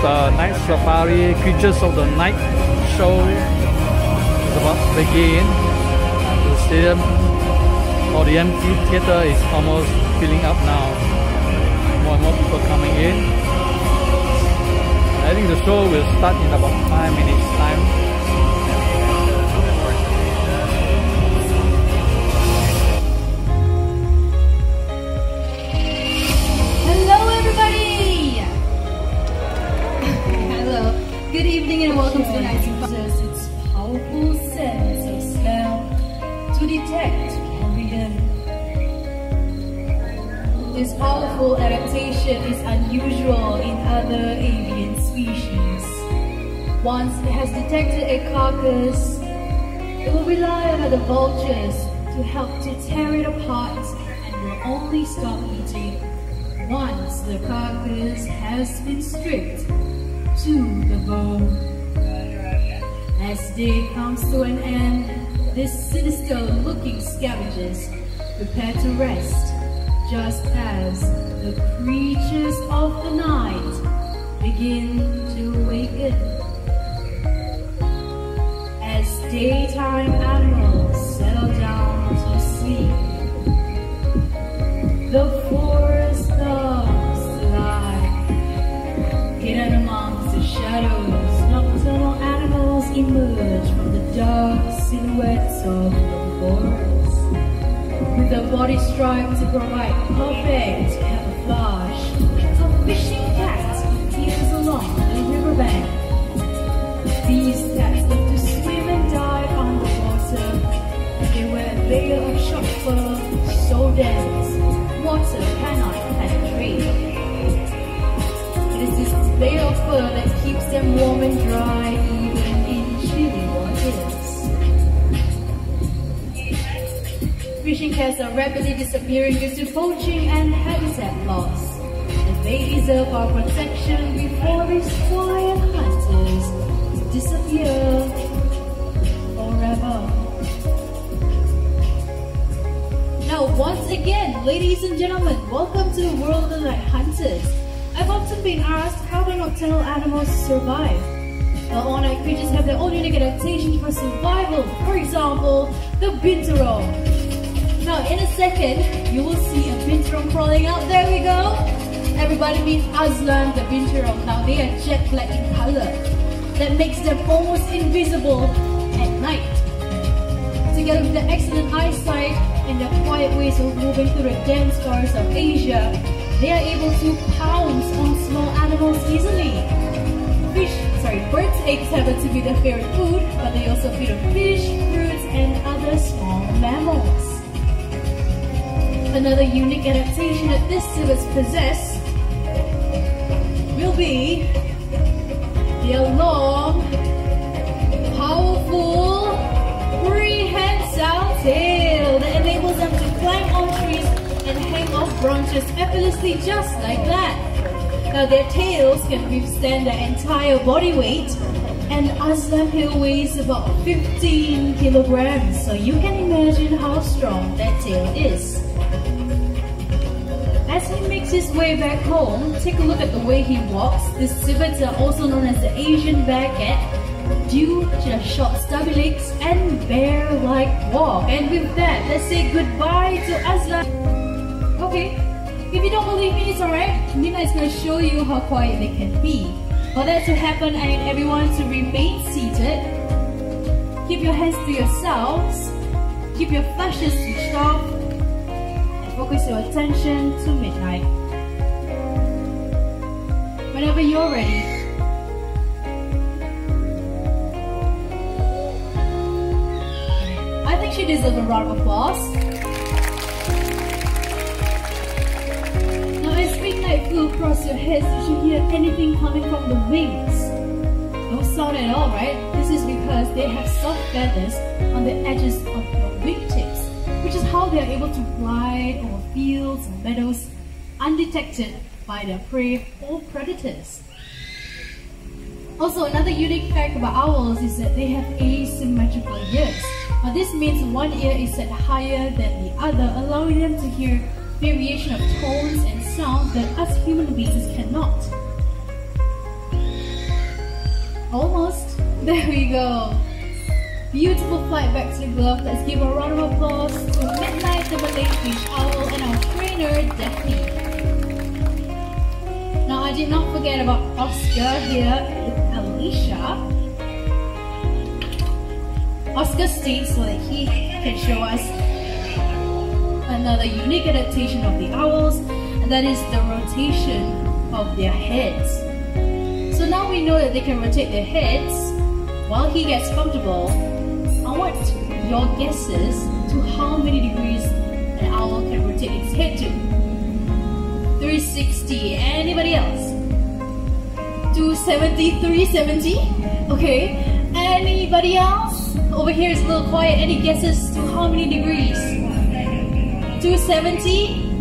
Night Safari Creatures of the Night show is about to begin. The stadium or the amphitheater is almost filling up now. More and more people coming in. I think the show will start in about 5 minutes time. Good evening and welcome to the Night Safari. Its powerful sense of smell to detect carrion. This powerful adaptation is unusual in other avian species. Once it has detected a carcass, it will rely on other vultures to help to tear it apart and will only stop eating once the carcass has been stripped to the bone. As day comes to an end, these sinister-looking scavengers prepare to rest, just as the creatures of the night begin to awaken. As daytime animals settle down to sleep, the forest dogs lie hidden amongst the shadows. Nocturnal animals emerge from the dark silhouettes of the forest, with their bodies striped to provide perfect camouflage. A fishing cat appears along the riverbank. These cats love to swim and dive underwater. They wear a veil of short fur so dense water cannot penetrate. It is this veil of fur that keeps them warm and dry even in chilly waters. Fishing cats are rapidly disappearing due to poaching and habitat loss. And they deserve our protection before these quiet hunters disappear forever. Now once again, ladies and gentlemen, welcome to the world of the night hunters. I've often been asked how do nocturnal animals survive. Well, all-night creatures have their own unique adaptations for survival. For example, the binturong. Now, in a second, you will see a binturong crawling out. There we go. Everybody meets Aslan, the binturong. Now, they are jet black in color. That makes them almost invisible at night. Together with their excellent eyesight and their quiet ways of moving through the dense forests of Asia, they are able to pounce on small animals easily. Birds' eggs happen to be their favorite food, but they also feed on fish, fruits, and other small mammals. Another unique adaptation that these civets possess will be their long, powerful, prehensile tail that enables them to climb on trees and hang off branches effortlessly just like that. Now their tails can withstand their entire body weight, and Aslan tail weighs about 15 kilograms, so you can imagine how strong that tail is. As he makes his way back home, take a look at the way he walks. These civets are also known as the Asian bear cat due to their short stubby legs and bear-like walk. And with that, let's say goodbye to Aslan. Okay, if you don't believe me, it's alright. Nina is going to show you how quiet they can be. For that to happen, I need everyone to remain seated. Keep your hands to yourselves. Keep your flashes switched off. And focus your attention to midnight. Whenever you're ready. I think she deserves a round of applause. As midnight flew across your heads, did you hear anything coming from the wings? No sound at all, right? This is because they have soft feathers on the edges of your wingtips, which is how they are able to glide over fields and meadows undetected by their prey or predators. Also, another unique fact about owls is that they have asymmetrical ears. Now, this means one ear is set higher than the other, allowing them to hear variation of tones and sounds that us human beings cannot. Almost. There we go. Beautiful flight back to the glove. Let's give a round of applause to Midnight, the Malay Fish Owl, and our trainer, Daphne. Now, I did not forget about Oscar here with Alicia. Oscar stays so that he can show us another unique adaptation of the owls, and that is the rotation of their heads. So now we know that they can rotate their heads. While he gets comfortable, I want your guesses to how many degrees an owl can rotate its head to. 360. Anybody else? 270, 370? Okay. Anybody else? Over here is a little quiet. Any guesses to how many degrees? 270?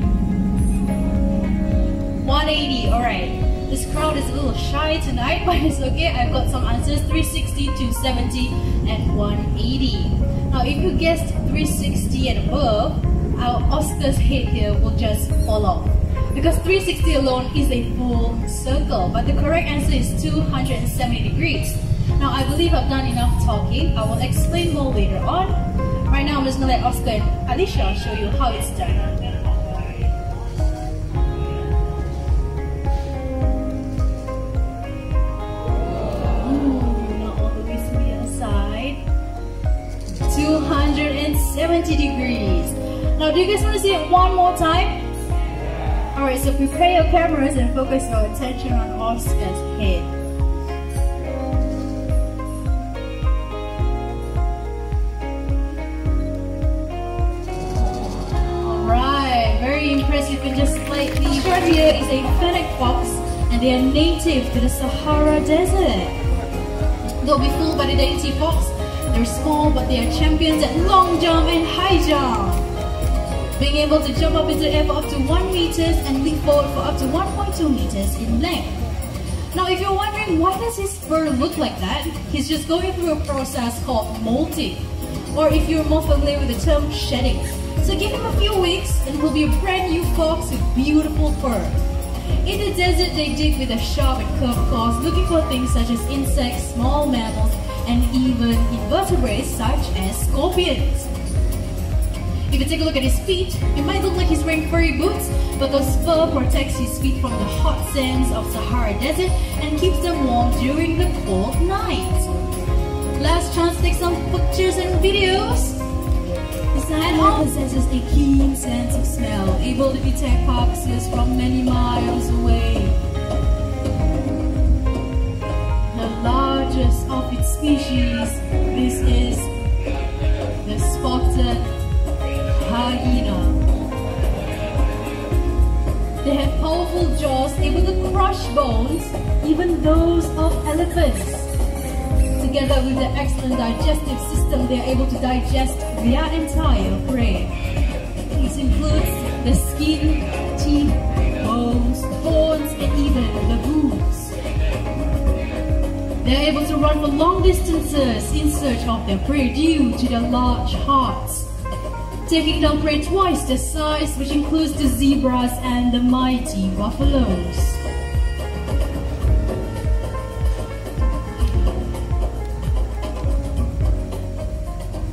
180. Alright. This crowd is a little shy tonight, but it's okay. I've got some answers. 360, 270, and 180. Now, if you guessed 360 and above, our Oscar's head here will just fall off. Because 360 alone is a full circle, but the correct answer is 270 degrees. Now, I believe I've done enough talking. I will explain more later on. Right now, I'm just going to let Oscar and Alicia show you how it's done. Not all the way to the other side. 270 degrees. Now, do you guys want to see it one more time? Alright, so prepare your cameras and focus your attention on Oscar's head. Alright, very impressive and just slightly short. Here is a fennec fox, and they are native to the Sahara Desert. Don't be fooled by the dainty fox. They're small, but they are champions at long jump and high jump. Being able to jump up into the air for up to 1 meters and leap forward for up to 1.2 meters in length. Now, if you're wondering why does his fur look like that, he's just going through a process called molting, or if you're more familiar with the term, shedding. So give him a few weeks and he'll be a brand new fox with beautiful fur. In the desert, they dig with a sharp and curved claws, looking for things such as insects, small mammals, and even invertebrates such as scorpions. If you take a look at his feet, it might look like he's wearing furry boots, but those fur protects his feet from the hot sands of Sahara Desert and keeps them warm during the cold night. Last chance to take some pictures and videos. This animal possesses a keen sense of smell, able to detect carcasses from many miles away. The largest of its species, this is the spotted hyena. They have powerful jaws able to crush bones, even those of elephants. Together with their excellent digestive system, they are able to digest their entire prey. This includes the skin, teeth, bones, horns, and even the hooves. They are able to run for long distances in search of their prey due to their large hearts, taking down prey twice their size, which includes the zebras and the mighty buffaloes.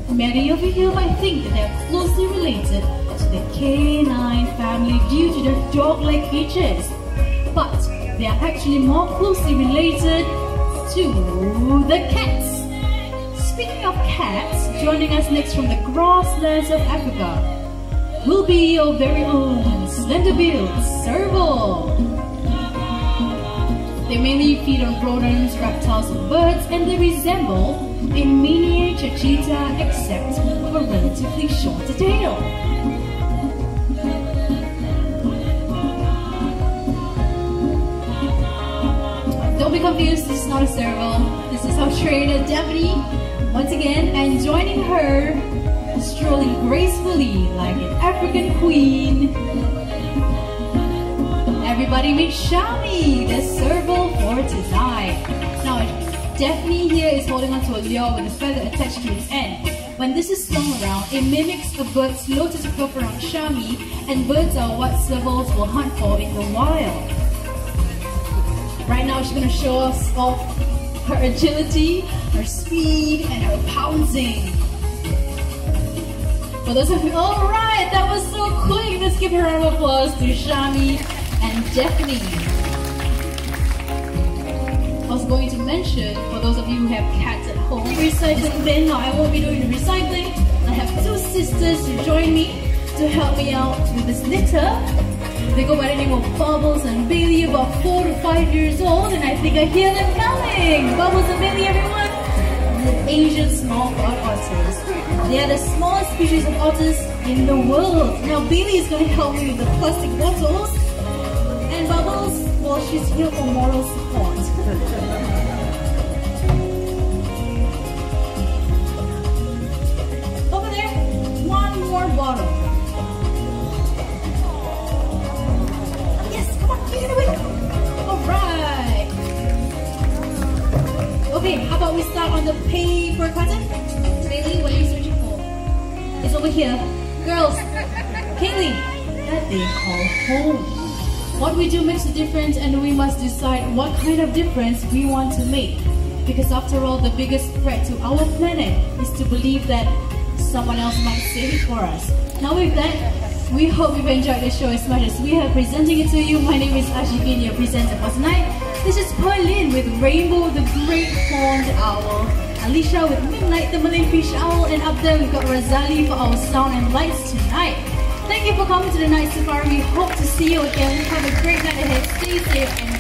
Many of you here might think that they are closely related to the canine family due to their dog-like features, but they are actually more closely related to the cats. Speaking of cats, joining us next from the grasslands of Africa will be your very own slender-billed serval. They mainly feed on rodents, reptiles, and birds, and they resemble a miniature cheetah except with a relatively shorter tail. Don't be confused, this is not a serval. This is our trainer Daphne, once again, and joining her, strolling gracefully like an African queen. Everybody meet Shami, the serval for tonight. Now, Daphne here is holding onto a lure with a feather attached to its end. When this is slung around, it mimics a bird's lotus curve around Shami, and birds are what servals will hunt for in the wild. Right now, she's going to show us off her agility, her speed, and her pouncing. For those of you, alright, that was so quick. Let's give a round of applause to Shami and Daphne. I was going to mention, for those of you who have cats at home, recycling bin. Now I won't be doing the recycling. I have two sisters to join me to help me out with this litter. They go by the name of Bubbles and Bailey, about 4 to 5 years old, and I think I hear them coming. Bubbles and Bailey, everyone. The Asian small brown otters. They are the smallest species of otters in the world. Now Bailey is going to help me with the plastic bottles, and Bubbles, well, she's here for moral support. Over there, one more bottle. Yes, come on, get away. Alright. Okay, how about we start on the paper cutting? Bailey, what are you searching for? It's over here. Girls, Kaylee, that they call home. What we do makes a difference, and we must decide what kind of difference we want to make. Because after all, the biggest threat to our planet is to believe that someone else might save it for us. Now with that, we hope you've enjoyed the show as much as we are presenting it to you. My name is Ashikin, your presenter for tonight. This is Pauline with Rainbow, the Great Horned Owl. Alicia with Midnight, the Malay Fish Owl. And up there we've got Razali for our sound and lights tonight. Thank you for coming to the Night Safari. We hope to see you again. Have a great night ahead. Stay safe and